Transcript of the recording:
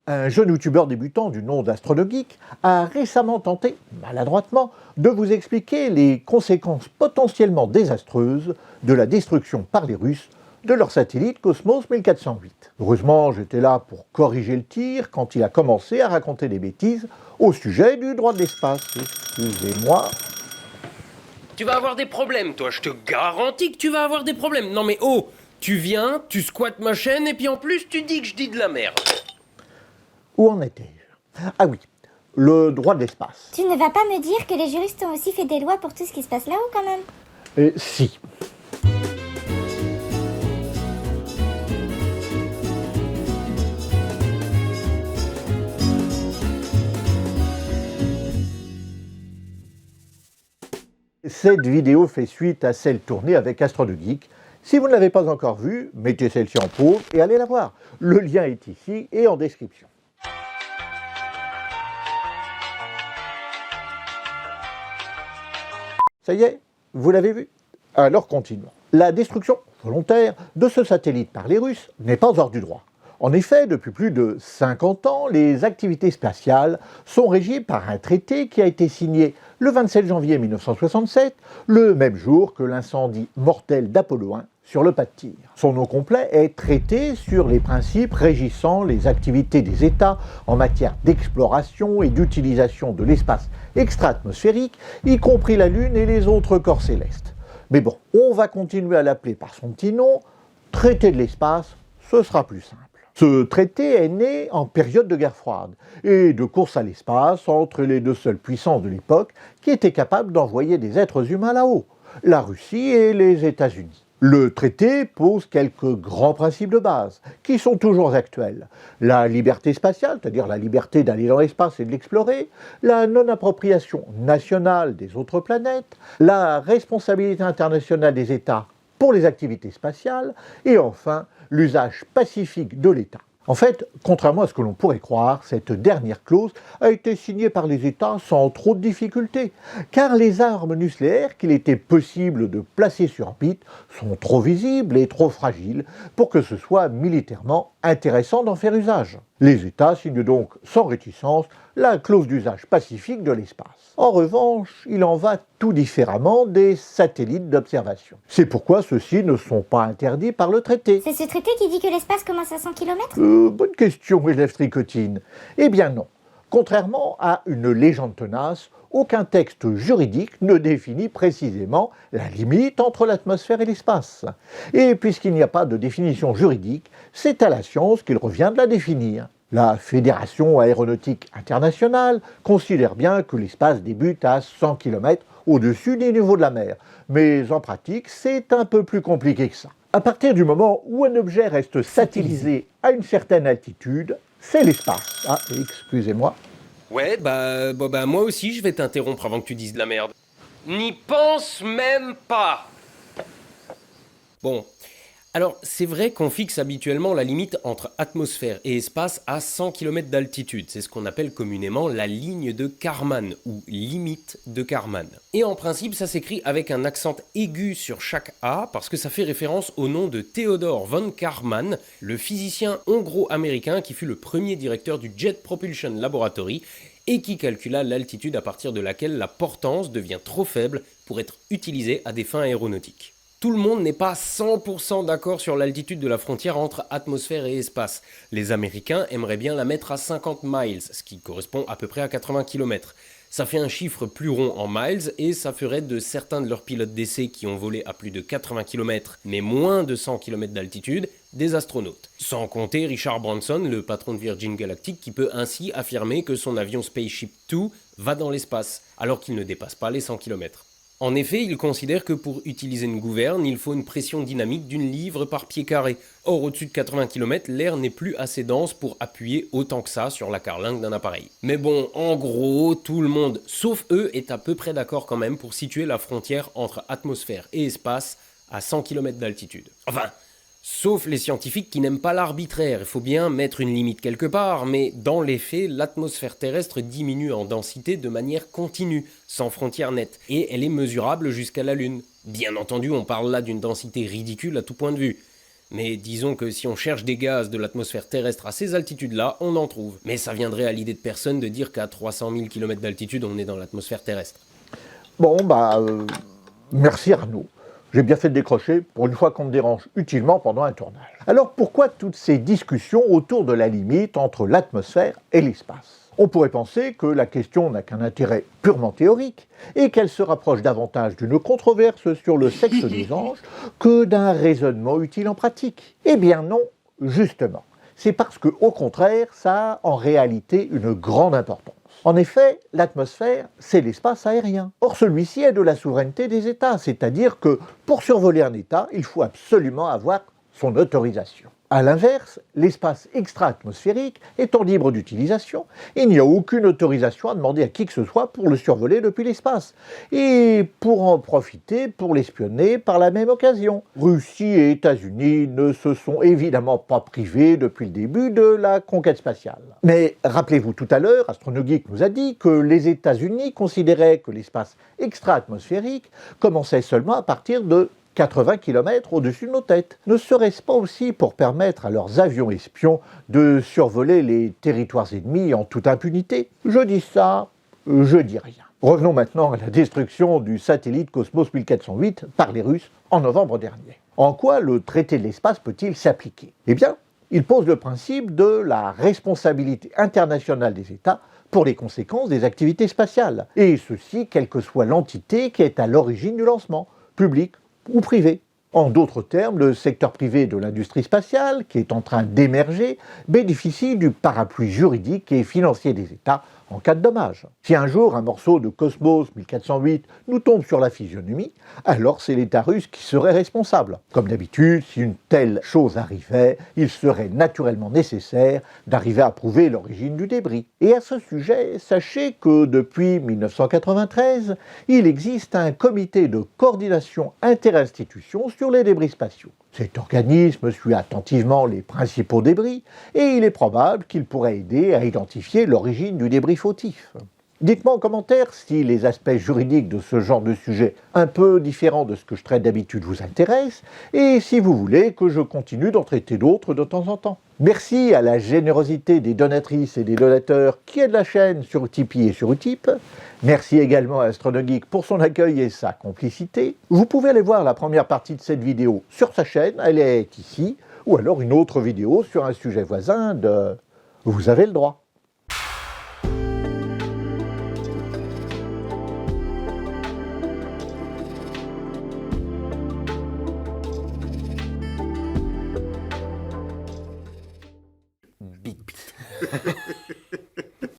Un jeune youtubeur débutant du nom d'AstronoGeek a récemment tenté, maladroitement, de vous expliquer les conséquences potentiellement désastreuses de la destruction par les Russes de leur satellite Cosmos 1408. Heureusement, j'étais là pour corriger le tir quand il a commencé à raconter des bêtises au sujet du droit de l'espace. Excusez-moi. Tu vas avoir des problèmes, toi, je te garantis que tu vas avoir des problèmes. Non mais oh, tu viens, tu squattes ma chaîne et puis en plus tu dis que je dis de la merde. Où en étais-je? Ah oui, le droit de l'espace. Tu ne vas pas me dire que les juristes ont aussi fait des lois pour tout ce qui se passe là-haut quand même? Si. Cette vidéo fait suite à celle tournée avec AstronoGeek. Si vous ne l'avez pas encore vue, mettez celle-ci en pause et allez la voir. Le lien est ici et en description. Ça y est, vous l'avez vu? Alors continuons. La destruction volontaire de ce satellite par les Russes n'est pas hors du droit. En effet, depuis plus de 50 ans, les activités spatiales sont régies par un traité qui a été signé le 27 janvier 1967, le même jour que l'incendie mortel d'Apollo 1 sur le pas de tir. Son nom complet est Traité sur les principes régissant les activités des États en matière d'exploration et d'utilisation de l'espace extra-atmosphérique, y compris la Lune et les autres corps célestes. Mais bon, on va continuer à l'appeler par son petit nom, Traité de l'espace, ce sera plus simple. Ce traité est né en période de guerre froide et de course à l'espace entre les deux seules puissances de l'époque qui étaient capables d'envoyer des êtres humains là-haut, la Russie et les États-Unis. Le traité pose quelques grands principes de base, qui sont toujours actuels. La liberté spatiale, c'est-à-dire la liberté d'aller dans l'espace et de l'explorer, la non-appropriation nationale des autres planètes, la responsabilité internationale des États pour les activités spatiales, et enfin, l'usage pacifique de l'État. En fait, contrairement à ce que l'on pourrait croire, cette dernière clause a été signée par les États sans trop de difficultés, car les armes nucléaires qu'il était possible de placer sur orbite sont trop visibles et trop fragiles pour que ce soit militairement intéressant d'en faire usage. Les États signent donc sans réticence la clause d'usage pacifique de l'espace. En revanche, il en va tout différemment des satellites d'observation. C'est pourquoi ceux-ci ne sont pas interdits par le traité. C'est ce traité qui dit que l'espace commence à 100 km? Bonne question, élève Tricotine. Eh bien non. Contrairement à une légende tenace, aucun texte juridique ne définit précisément la limite entre l'atmosphère et l'espace. Et puisqu'il n'y a pas de définition juridique, c'est à la science qu'il revient de la définir. La Fédération aéronautique internationale considère bien que l'espace débute à 100 km au-dessus des niveaux de la mer, mais en pratique, c'est un peu plus compliqué que ça. À partir du moment où un objet reste satellisé à une certaine altitude, c'est l'espace. Ah, excusez-moi. Ouais, moi aussi je vais t'interrompre avant que tu dises de la merde. N'y pense même pas. Bon, alors c'est vrai qu'on fixe habituellement la limite entre atmosphère et espace à 100 km d'altitude. C'est ce qu'on appelle communément la ligne de Kármán ou limite de Kármán. Et en principe, ça s'écrit avec un accent aigu sur chaque A parce que ça fait référence au nom de Theodor von Kármán, le physicien hongro-américain qui fut le premier directeur du Jet Propulsion Laboratory et qui calcula l'altitude à partir de laquelle la portance devient trop faible pour être utilisée à des fins aéronautiques. Tout le monde n'est pas 100% d'accord sur l'altitude de la frontière entre atmosphère et espace. Les Américains aimeraient bien la mettre à 50 miles, ce qui correspond à peu près à 80 km. Ça fait un chiffre plus rond en miles et ça ferait de certains de leurs pilotes d'essai qui ont volé à plus de 80 km mais moins de 100 km d'altitude, des astronautes. Sans compter Richard Branson, le patron de Virgin Galactic, qui peut ainsi affirmer que son avion Spaceship Two va dans l'espace, alors qu'il ne dépasse pas les 100 km. En effet, il considère que pour utiliser une gouverne, il faut une pression dynamique d'une livre par pied carré. Or, au-dessus de 80 km, l'air n'est plus assez dense pour appuyer autant que ça sur la carlingue d'un appareil. Mais bon, en gros, tout le monde, sauf eux, est à peu près d'accord quand même pour situer la frontière entre atmosphère et espace à 100 km d'altitude. Enfin, sauf les scientifiques qui n'aiment pas l'arbitraire, il faut bien mettre une limite quelque part, mais dans les faits, l'atmosphère terrestre diminue en densité de manière continue, sans frontière nette, et elle est mesurable jusqu'à la Lune. Bien entendu, on parle là d'une densité ridicule à tout point de vue. Mais disons que si on cherche des gaz de l'atmosphère terrestre à ces altitudes-là, on en trouve. Mais ça viendrait à l'idée de personne de dire qu'à 300 000 km d'altitude, on est dans l'atmosphère terrestre. Bon, merci Arnaud. J'ai bien fait de décrocher pour une fois qu'on me dérange utilement pendant un tournage. Alors pourquoi toutes ces discussions autour de la limite entre l'atmosphère et l'espace ? On pourrait penser que la question n'a qu'un intérêt purement théorique et qu'elle se rapproche davantage d'une controverse sur le sexe des anges que d'un raisonnement utile en pratique. Eh bien non, justement. C'est parce que, au contraire, ça a en réalité une grande importance. En effet, l'atmosphère, c'est l'espace aérien. Or, celui-ci est de la souveraineté des États, c'est-à-dire que pour survoler un État, il faut absolument avoir son autorisation. A l'inverse, l'espace extra-atmosphérique étant libre d'utilisation, il n'y a aucune autorisation à demander à qui que ce soit pour le survoler depuis l'espace, et pour en profiter pour l'espionner par la même occasion. Russie et États-Unis ne se sont évidemment pas privés depuis le début de la conquête spatiale. Mais rappelez-vous tout à l'heure, AstronoGeek nous a dit que les États-Unis considéraient que l'espace extra-atmosphérique commençait seulement à partir de 80 km au-dessus de nos têtes. Ne serait-ce pas aussi pour permettre à leurs avions espions de survoler les territoires ennemis en toute impunité ? Je dis ça, je dis rien. Revenons maintenant à la destruction du satellite Cosmos 1408 par les Russes en novembre dernier. En quoi le traité de l'espace peut-il s'appliquer ? Eh bien, il pose le principe de la responsabilité internationale des États pour les conséquences des activités spatiales, et ceci quelle que soit l'entité qui est à l'origine du lancement, public ou privé. En d'autres termes, le secteur privé de l'industrie spatiale, qui est en train d'émerger, bénéficie du parapluie juridique et financier des États en cas de dommage. Si un jour un morceau de Cosmos 1408 nous tombe sur la physionomie, alors c'est l'État russe qui serait responsable. Comme d'habitude, si une telle chose arrivait, il serait naturellement nécessaire d'arriver à prouver l'origine du débris. Et à ce sujet, sachez que depuis 1993, il existe un comité de coordination interinstitutions sur les débris spatiaux. Cet organisme suit attentivement les principaux débris et il est probable qu'il pourrait aider à identifier l'origine du débris fautif. Dites-moi en commentaire si les aspects juridiques de ce genre de sujet un peu différents de ce que je traite d'habitude vous intéressent et si vous voulez que je continue d'en traiter d'autres de temps en temps. Merci à la générosité des donatrices et des donateurs qui aident la chaîne sur Tipeee et sur Utip. Merci également à AstronoGeek pour son accueil et sa complicité. Vous pouvez aller voir la première partie de cette vidéo sur sa chaîne, elle est ici, ou alors une autre vidéo sur un sujet voisin de « Vous avez le droit ». Bip.